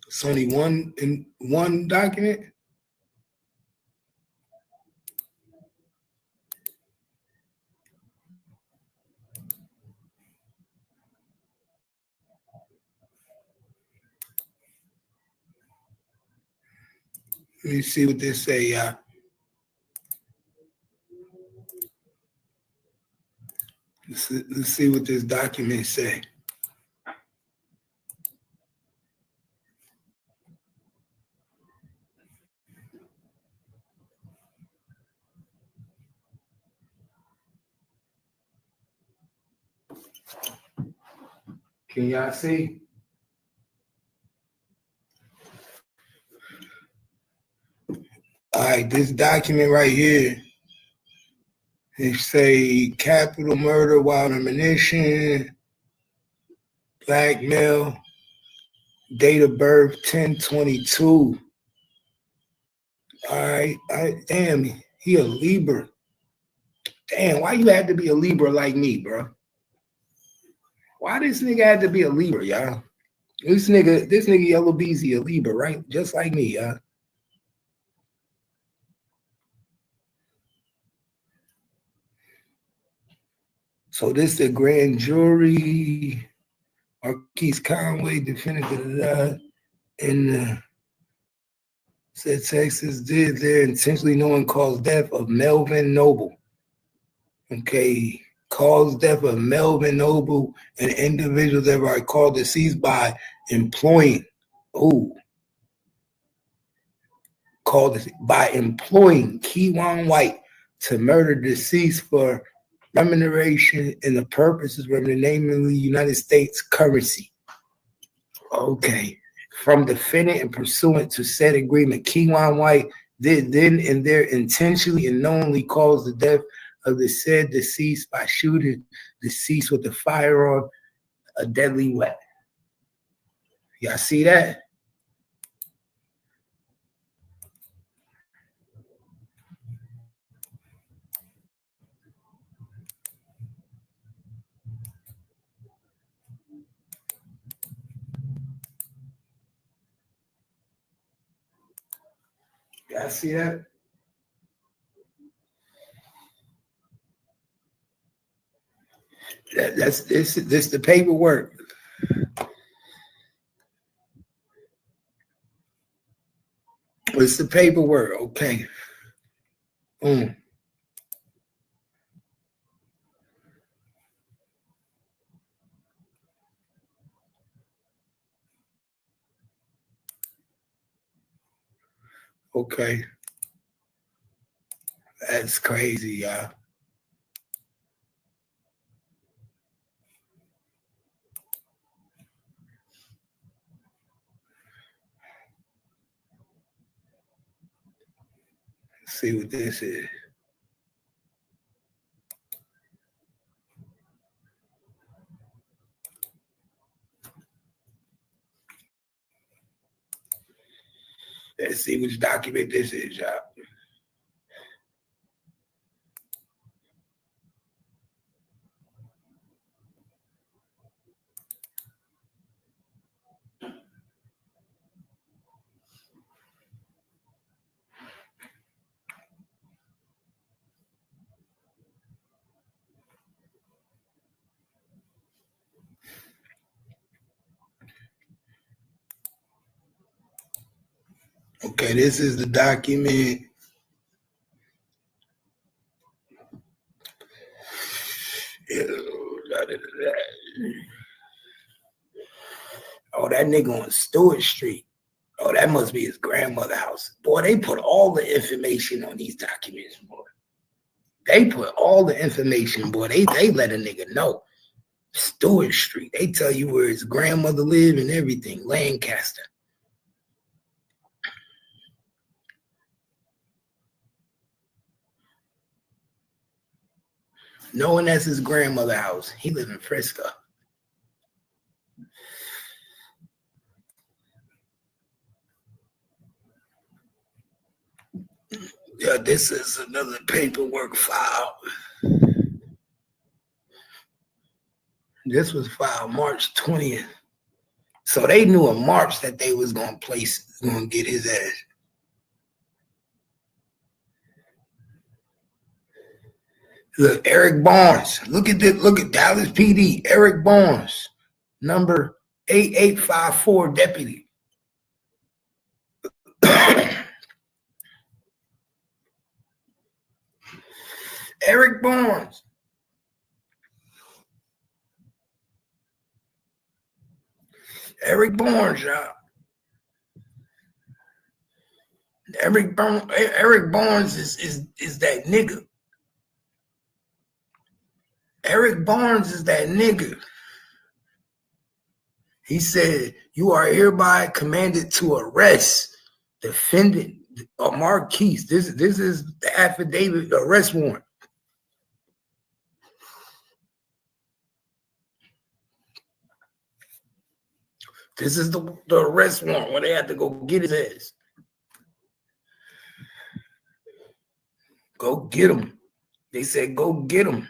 It's only one document. Let me see what this say, y'all. Let's see what this document say. Can y'all see? All right, this document right here, they say capital murder while ammunition, black male, date of birth 10/22. All right, damn, he a Libra. Damn, why you had to be a Libra like me, bro? Why this nigga had to be a Libra, y'all? This nigga Yella Beezy a Libra, right? Just like me, y'all. So this the grand jury, Marquise Conway, defendant, and said Texas did there intentionally knowing cause death of Melvin Noble. Okay, cause death of Melvin Noble, an individual that are called deceased by employing, Keywan White to murder deceased for remuneration and the purposes of namely United States currency. Okay. From defendant and pursuant to said agreement, Keywan White did then and there intentionally and knowingly cause the death of the said deceased by shooting deceased with a firearm, a deadly weapon. Y'all see that? Y'all see that? That's this the paperwork. It's the paperwork, okay. Okay. That's crazy, y'all. Let's see what this is. Let's see which document this is, y'all. Okay, this is the document. Oh, that nigga on Stewart Street. Oh, that must be his grandmother's house. Boy, they put all the information on these documents, boy. They put all the information, boy. They let a nigga know. Stewart Street. They tell you where his grandmother lived and everything. Lancaster. Knowing that's his grandmother's house. He live in Frisco. Yeah, this is another paperwork file. This was filed March 20th, So they knew in March that they was gonna get his ass. Look, Eric Barnes. Look at Dallas PD. Eric Barnes, number 8854 deputy. Eric Barnes. Eric Barnes, y'all. Eric Barnes is that nigga. Eric Barnes is that nigga. He said, "You are hereby commanded to arrest defendant Marquise." This is the affidavit, the arrest warrant. This is the arrest warrant where they had to go get his ass. Go get him. They said, go get him.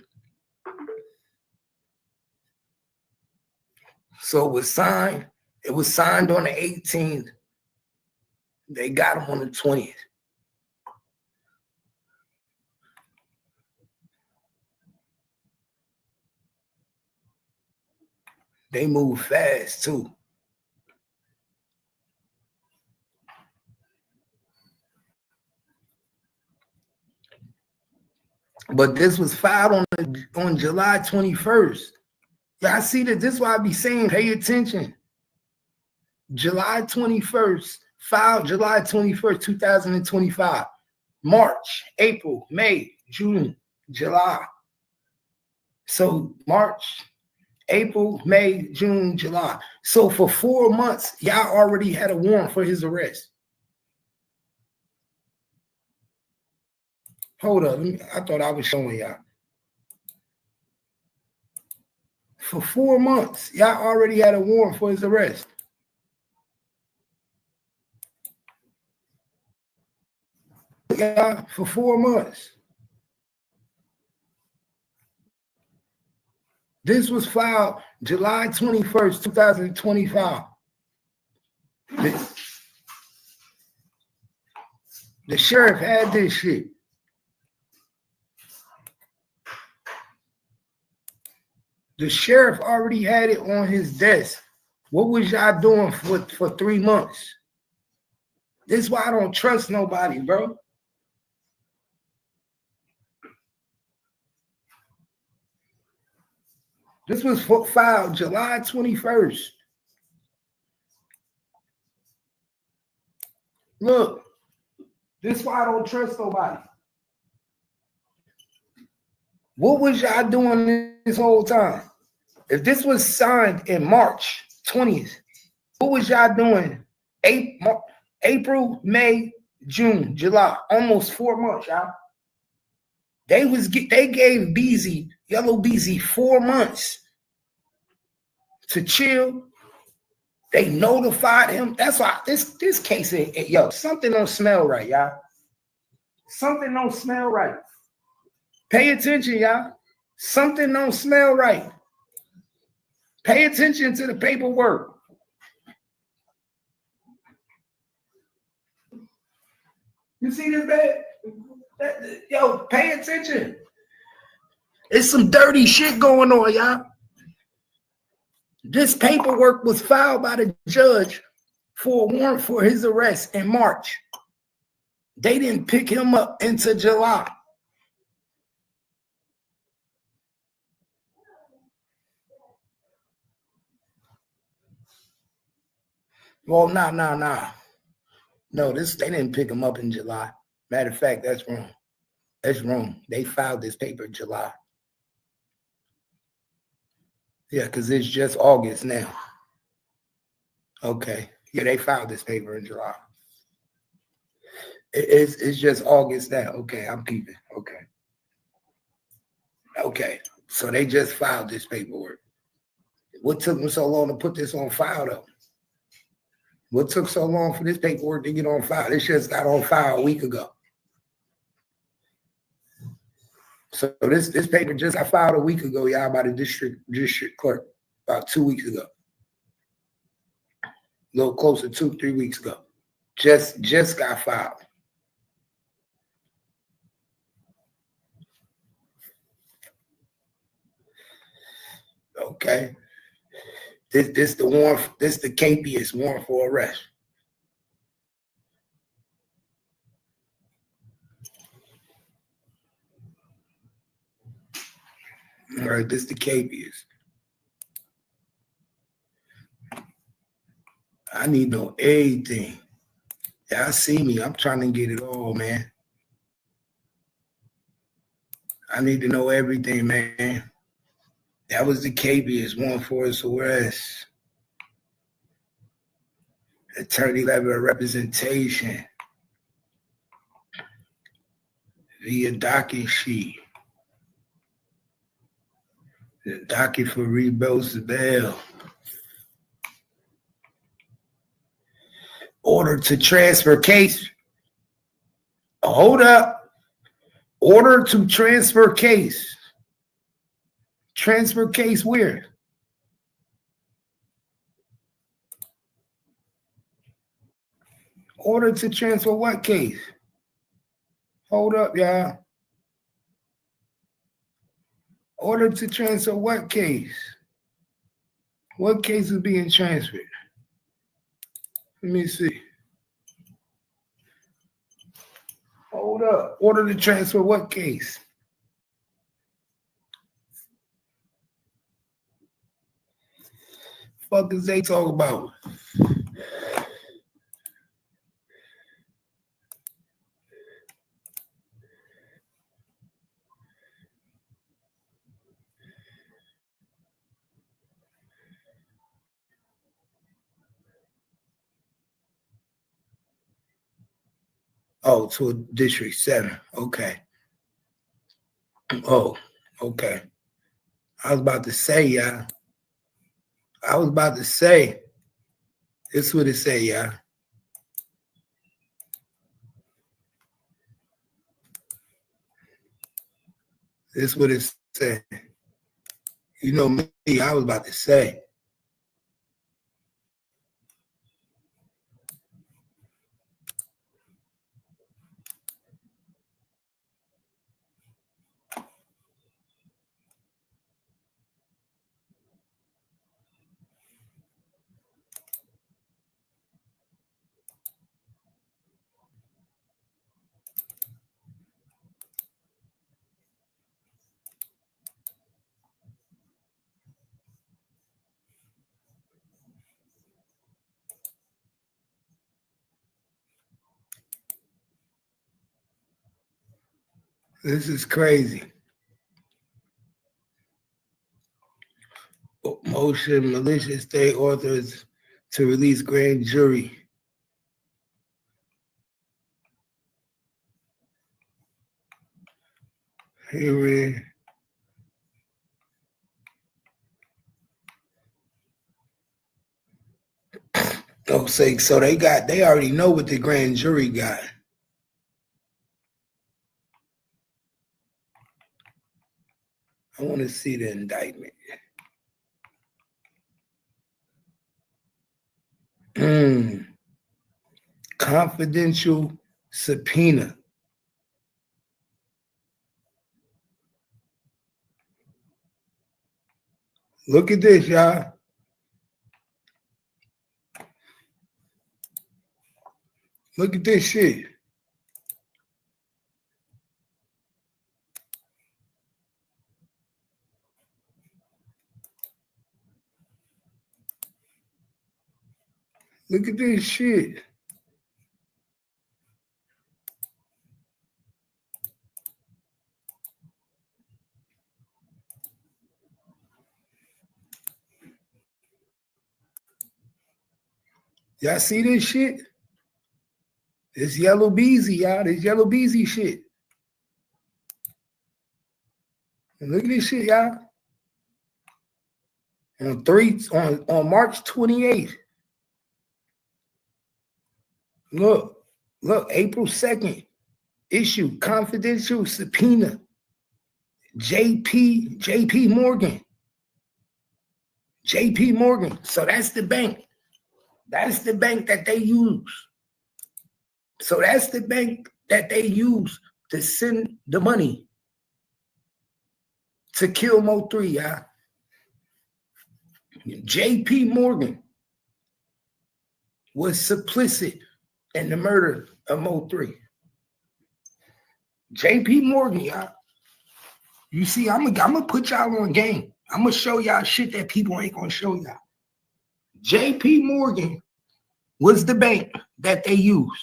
So it was signed. It was signed on the 18th. They got him on the 20th. They move fast too. But this was filed on July 21st. Y'all see that? This is why I be saying, pay attention. July 21st, filed July 21st, 2025. March, April, May, June, July. So March, April, May, June, July. So for 4 months, y'all already had a warrant for his arrest. Hold up. I thought I was showing y'all. For 4 months, y'all already had a warrant for his arrest. Yeah, for 4 months. This was filed July 21st, 2025. The sheriff had this shit. The sheriff already had it on his desk. What was y'all doing for 3 months? This is why I don't trust nobody, bro. This was filed July 21st. Look, this is why I don't trust nobody. What was y'all doing this whole time? If this was signed in March 20th, what was y'all doing? April, May, June, July, almost 4 months, y'all. They gave Beezy, Yella Beezy 4 months to chill. They notified him. That's why this case, yo, something don't smell right, y'all. Something don't smell right. Pay attention, y'all. Something don't smell right. Pay attention to the paperwork. You see this, man? Yo, pay attention. It's some dirty shit going on, y'all. This paperwork was filed by the judge for a warrant for his arrest in March. They didn't pick him up until July. Well, nah. No, they didn't pick him up in July. Matter of fact, that's wrong. That's wrong. They filed this paper in July. Yeah, because it's just August now. Okay. Yeah, they filed this paper in July. It's just August now. Okay, I'm keeping. Okay. Okay. So they just filed this paperwork. What took them so long to put this on file, though? What took so long for this paperwork to get on file? This just got on file a week ago. So this paper just got filed a week ago, y'all, by the district clerk, about 2 weeks ago. a little closer to 2-3 weeks ago. Just got filed. Okay. This the warrant. This the KPS warrant for arrest. All right, this the KPS. I need to know everything. Y'all see me. I'm trying to get it all, man. I need to know everything, man. That was the KPS warrant for his arrest. Attorney level representation via docket sheet. The docket for rebuild bail. Order to transfer case. Hold up. Order to transfer case. Transfer case where? Order to transfer what case? Hold up, y'all. Order to transfer what case? What case is being transferred? Let me see. Hold up. Order to transfer what case? Fuck is they talk about? Oh, to a District 7. Okay. Oh, okay. I was about to say, y'all. This is what it say, y'all. This is what it said. You know me, I was about to say. This is crazy. Motion, malicious state authors to release grand jury. Hearing. Don't say so. They already know what the grand jury got. I want to see the indictment. Confidential subpoena. Look at this, y'all. Look at this shit. Look at this shit. Y'all see this shit? This Yella Beezy, y'all. This Yella Beezy shit. And look at this shit, y'all. On March 28th. Look, April 2nd. Issue confidential subpoena. JP Morgan. JP Morgan. So that's the bank. That's the bank that they use. So that's the bank that they use to send the money to kill Mo3, y'all. J.P. Morgan was complicit in the murder of Mo3. J.P. Morgan, y'all. You see, I'm gonna put y'all on game. I'm gonna show y'all shit that people ain't gonna show y'all. J.P. Morgan was the bank that they used.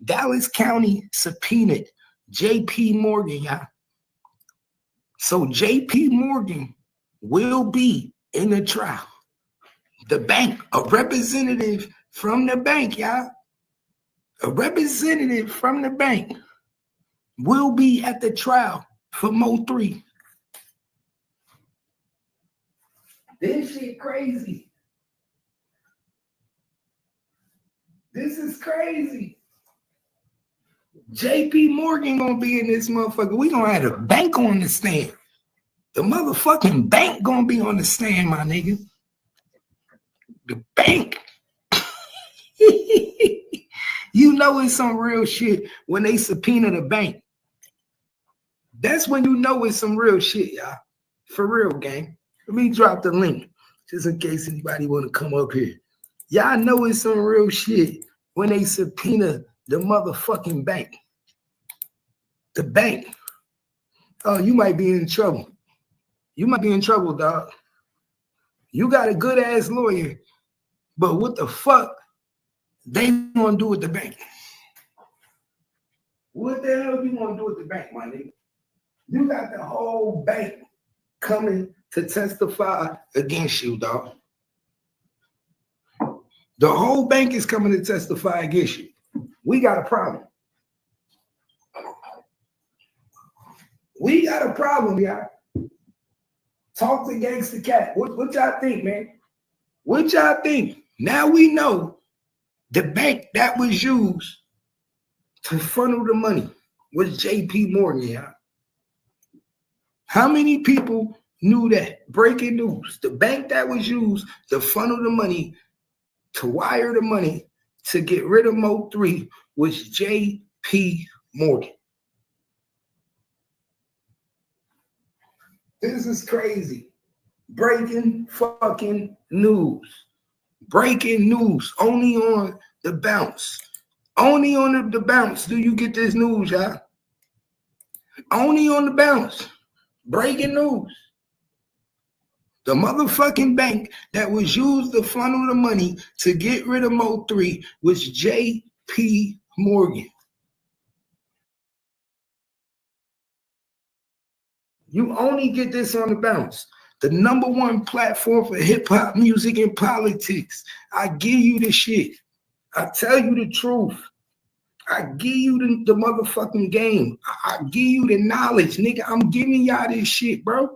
Dallas County subpoenaed J.P. Morgan, y'all. So J.P. Morgan will be in the trial. The bank, a representative from the bank, y'all. A representative from the bank will be at the trial for Mo3. This shit crazy. This is crazy. J.P. Morgan gonna be in this motherfucker. We gonna have the bank on the stand. The motherfucking bank gonna be on the stand, my nigga. The bank. You know it's some real shit when they subpoena the bank. That's when you know it's some real shit, y'all. For real, gang. Let me drop the link just in case anybody want to come up here. Y'all know it's some real shit when they subpoena the motherfucking bank. The bank. Oh, you might be in trouble. You might be in trouble, dog. You got a good ass lawyer, but what the fuck they gonna do with the bank? What the hell you gonna do with the bank, my nigga? You got the whole bank coming to testify against you, dog. The whole bank is coming to testify against you. We got a problem. We got a problem, y'all. Talk to Gangsta Cat. What y'all think, man? What y'all think? Now we know the bank that was used to funnel the money was J.P. Morgan, y'all. How many people knew that? Breaking news. The bank that was used to funnel the money, to wire the money, to get rid of Mo3 was J.P. Morgan. This is crazy. Breaking fucking news. Breaking news. Only on the bounce. Only on the bounce do you get this news, y'all. Only on the bounce. Breaking news. The motherfucking bank that was used to funnel the money to get rid of Mo3 was J.P. Morgan. You only get this on the bounce. The #1 platform for hip-hop music and politics. I give you the shit. I tell you the truth. I give you the motherfucking game. I give you the knowledge, nigga. I'm giving y'all this shit, bro.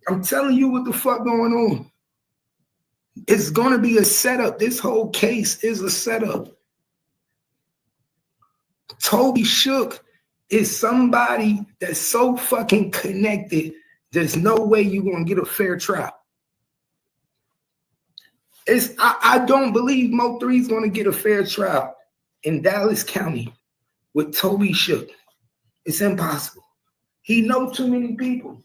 I'm telling you what the fuck going on. It's going to be a setup. This whole case is a setup. Toby Shook is somebody that's so fucking connected, there's no way you're going to get a fair trial. I don't believe Mo3 is going to get a fair trial in Dallas County with Toby Shook. It's impossible. He knows too many people.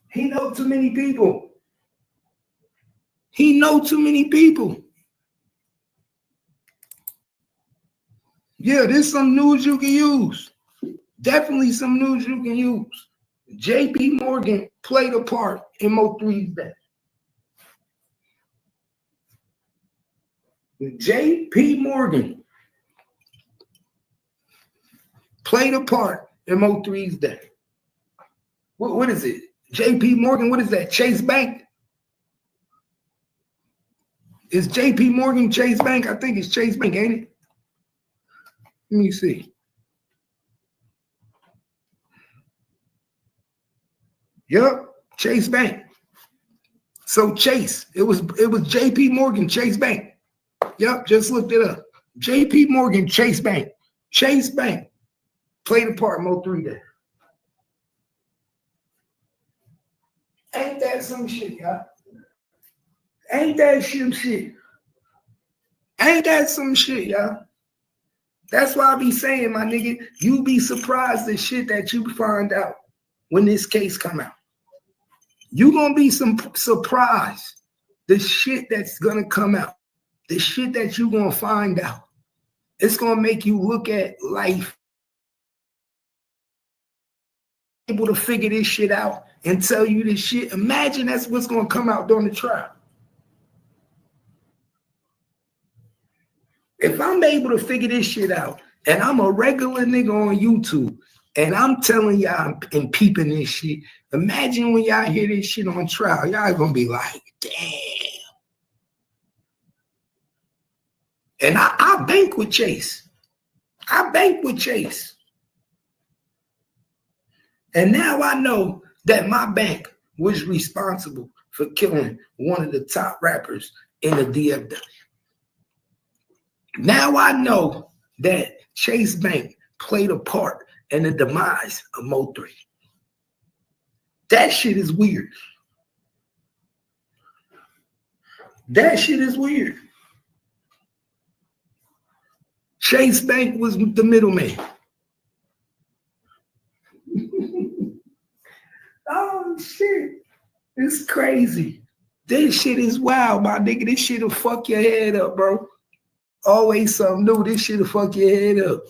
He knows too many people. He knows too many people. Yeah, there's some news you can use. Definitely some news you can use. J.P. Morgan played a part in Mo3's death. J.P. Morgan played a part in Mo3's death. What is it? J.P. Morgan, what is that? Chase Bank? Is J.P. Morgan Chase Bank? I think it's Chase Bank, ain't it? Let me see. Yep, Chase Bank. So Chase, it was J.P. Morgan Chase Bank. Yep, just looked it up. J.P. Morgan Chase Bank. Chase Bank played a part in Mo3 there. Ain't that some shit, y'all? Ain't that some shit? Ain't that some shit, y'all? That's why I be saying, my nigga, you be surprised the shit that you find out when this case come out. You gonna be surprised the shit that's gonna come out, the shit that you gonna find out. It's gonna make you look at life, able to figure this shit out and tell you this shit. Imagine that's what's gonna come out during the trial. If I'm able to figure this shit out, and I'm a regular nigga on YouTube, and I'm telling y'all and peeping this shit, imagine when y'all hear this shit on trial, y'all gonna be like, damn. And I bank with Chase. I bank with Chase. And now I know that my bank was responsible for killing one of the top rappers in the DFW. Now I know that Chase Bank played a part in the demise of Mo3. That shit is weird. That shit is weird. Chase Bank was the middleman. Oh shit. It's crazy. This shit is wild, my nigga. This shit'll fuck your head up, bro. Always something new. This shit'll fuck your head up.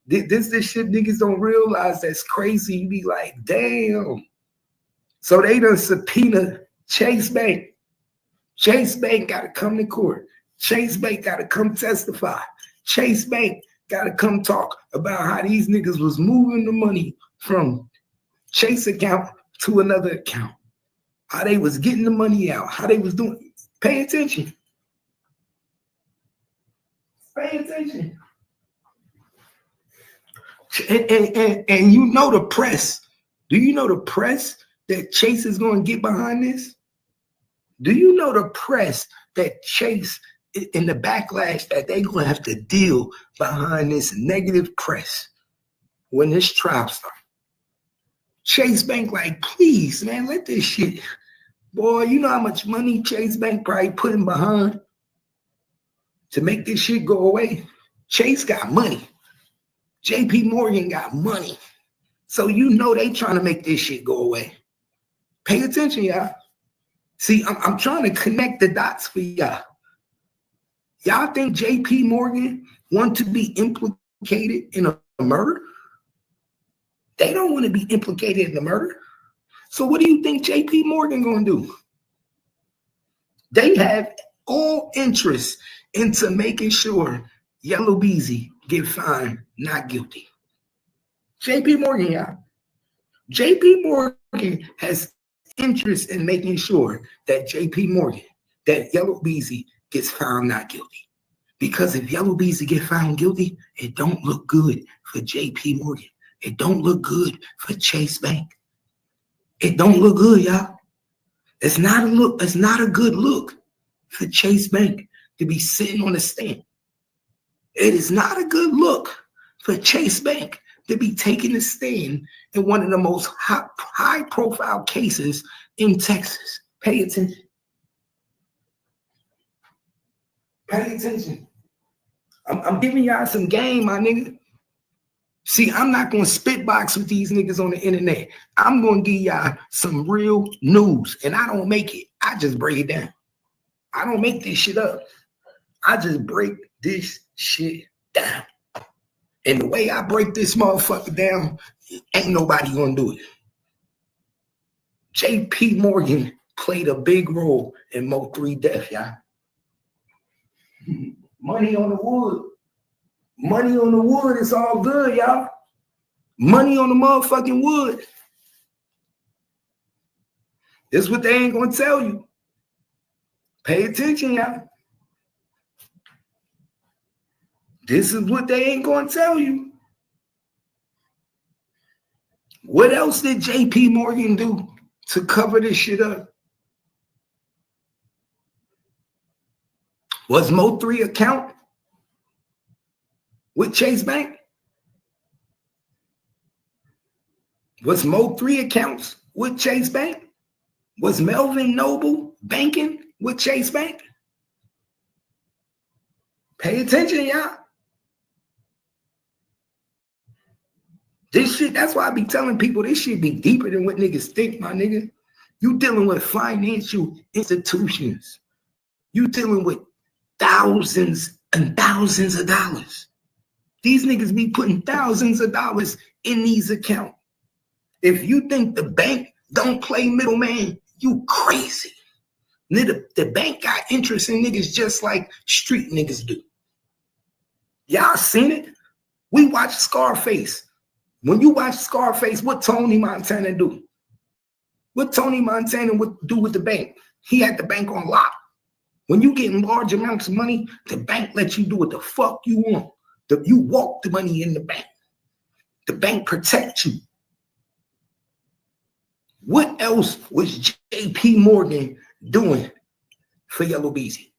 This shit niggas don't realize that's crazy. You be like, damn. So they done subpoena Chase Bank. Chase Bank gotta come to court. Chase Bank gotta come testify. Chase Bank gotta come talk about how these niggas was moving the money from Chase account to another account. How they was getting the money out. How they was doing. Pay attention. Pay attention. And you know the press. Do you know the press that Chase is going to get behind this? Do you know the press that Chase, in the backlash that they're going to have to deal behind this negative press when this trial starts? Chase Bank like, please, man, let this shit. Boy, you know how much money Chase Bank probably putting behind to make this shit go away? Chase got money. JP Morgan got money. So you know they trying to make this shit go away. Pay attention, y'all. See, I'm trying to connect the dots for y'all. Y'all think JP Morgan want to be implicated in a murder? They don't want to be implicated in the murder. So what do you think JP Morgan gonna do? They have all interest into making sure Yella Beezy get found not guilty. JP Morgan, y'all. JP Morgan has interest in making sure that that Yella Beezy gets found not guilty. Because if Yella Beezy get found guilty, it don't look good for JP Morgan. It don't look good for Chase Bank. It don't look good, y'all. It's not a good look for Chase Bank to be sitting on the stand. It is not a good look for Chase Bank to be taking the stand in one of the most high-profile cases in Texas. Pay attention. Pay attention. I'm giving y'all some game, my nigga. See, I'm not going to spitbox with these niggas on the internet. I'm going to give y'all some real news. And I don't make it. I just break it down. I don't make this shit up. I just break this shit down. And the way I break this motherfucker down, ain't nobody going to do it. JP Morgan played a big role in Mo3 death, y'all. Money on the wood. Money on the wood, it's all good, y'all. Money on the motherfucking wood. This is what they ain't gonna tell you. Pay attention, y'all. This is what they ain't gonna tell you. What else did JP Morgan do to cover this shit up? Was Mo3 account with Chase Bank? Was Mo3 accounts with Chase Bank? Was Melvin Noble banking with Chase Bank? Pay attention, y'all. This shit, that's why I be telling people this shit be deeper than what niggas think, my nigga. You dealing with financial institutions. You dealing with thousands and thousands of dollars. These niggas be putting thousands of dollars in these accounts. If you think the bank don't play middleman, you crazy. The bank got interest in niggas just like street niggas do. Y'all seen it? We watch Scarface. When you watch Scarface, what Tony Montana do? What Tony Montana would do with the bank? He had the bank on lock. When you get large amounts of money, the bank lets you do what the fuck you want. You walk the money in the bank. The bank protects you. What else was J.P. Morgan doing for Yella Beezy?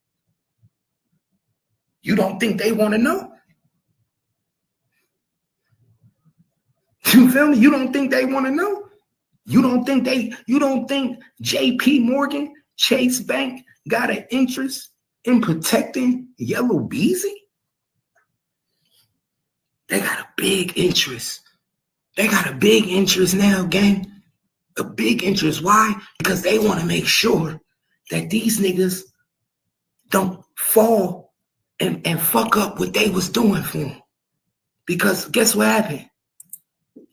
You don't think they want to know? You feel me? You don't think they want to know? You don't think J.P. Morgan, Chase Bank got an interest in protecting Yella Beezy? They got a big interest. They got a big interest now, gang. A big interest. Why? Because they want to make sure that these niggas don't fall and fuck up what they was doing for them. Because guess what happened?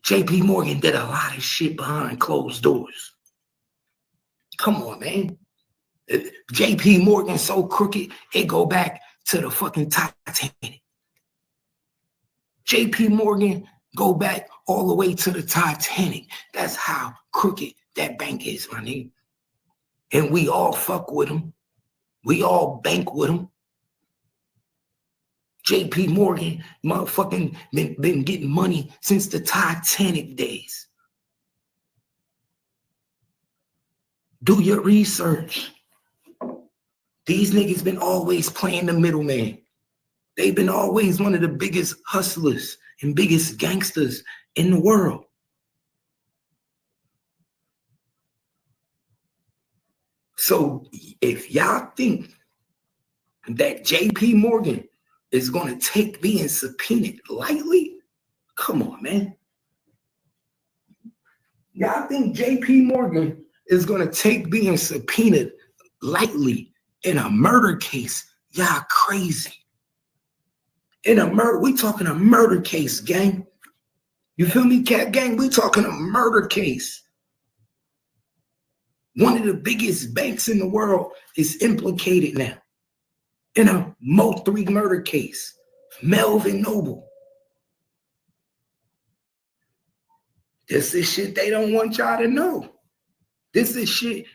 J.P. Morgan did a lot of shit behind closed doors. Come on, man. J.P. Morgan so crooked, it go back to the fucking Titanic. J.P. Morgan go back all the way to the Titanic. That's how crooked that bank is, my nigga. And we all fuck with them. We all bank with them. J.P. Morgan motherfucking been getting money since the Titanic days. Do your research. These niggas been always playing the middleman. They've been always one of the biggest hustlers and biggest gangsters in the world. So if y'all think that J.P. Morgan is going to take being subpoenaed lightly, come on, man. Y'all think J.P. Morgan is going to take being subpoenaed lightly in a murder case? Y'all crazy. In a murder, we talking a murder case, gang. You feel me, Cat Gang? We talking a murder case. One of the biggest banks in the world is implicated now in a Mo3 murder case. Melvin Noble. This is shit they don't want y'all to know. This is shit